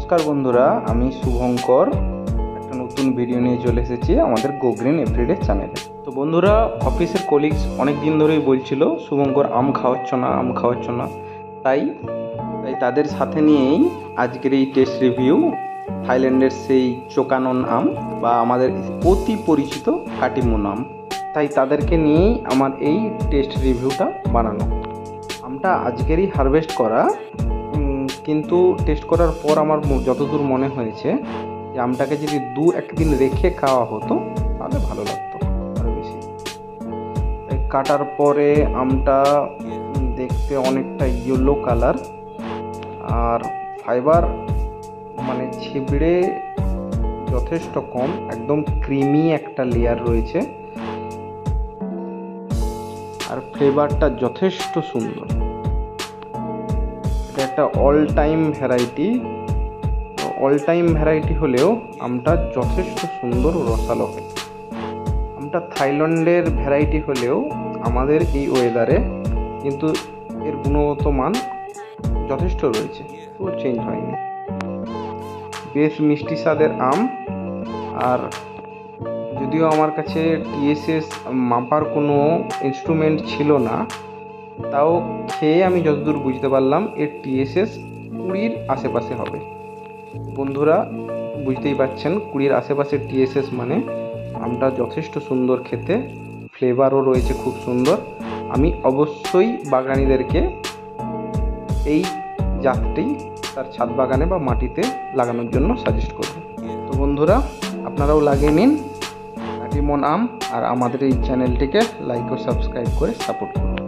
নমস্কার বন্ধুরা, আমি শুভঙ্কর একটা নতুন ভিডিও নিয়ে চলে এসেছি আমাদের গো গ্রিন এভরিডে চ্যানেলে। তো বন্ধুরা, অফিসের কলিগস অনেক দিন ধরেই বলছিল শুভঙ্কর আম খাওয়াচ্ছ না। তাই তাদের সাথে নিয়েই আজকের এই টেস্ট রিভিউ থাইল্যান্ডের সেই চোকানন আম বা আমাদের অতি পরিচিত কাটিমুন আম। তাই তাদেরকে নিয়েই আমার এই টেস্ট রিভিউটা বানানো। আমটা আজকেরই হারভেস্ট করা, কিন্তু টেস্ট করার পর আমার যতদূর মনে হয়েছে যে আমটাকে যদি একদিন রেখে খাওয়া হতো তাহলে ভালো লাগতো আরও বেশি। কাটার পরে আমটা দেখতে অনেকটা ইয়েলো কালার, আর ফাইবার মানে ছিবড়ে যথেষ্ট কম, একদম ক্রিমি একটা লেয়ার রয়েছে, আর ফ্লেভারটা যথেষ্ট সুন্দর। এটা একটা অল টাইম ভ্যারাইটি হলেও আমটা যথেষ্ট সুন্দর রসালো হয়। আমটা থাইল্যান্ডের ভ্যারাইটি হলেও আমাদের এই ওয়েদারে কিন্তু এর গুণগত মান যথেষ্ট রয়েছে, তো চেঞ্জ হয়নি। বেশ মিষ্টি স্বাদের আম, আর যদিও আমার কাছে টিএসএস মাপার কোনো ইনস্ট্রুমেন্ট ছিল না, তাও খেয়ে আমি যতদূর বুঝতে পারলাম এর টিএসএস 20-র আশেপাশে হবে। বন্ধুরা বুঝতেই পাচ্ছেন 20-র আশেপাশে টিএসএস মানে আমটা যথেষ্ট সুন্দর খেতে, ফ্লেভারও রয়েছে খুব সুন্দর। আমি অবশ্যই বাগানিদেরকে এই জাতটি তার ছাদ বাগানে বা মাটিতে লাগানোর জন্য সাজেস্ট করব। তো বন্ধুরা, আপনারাও লাগিয়ে নিন কাটিমুন আম, আর আমাদের এই চ্যানেলটিকে লাইক ও সাবস্ক্রাইব করে সাপোর্ট করুন।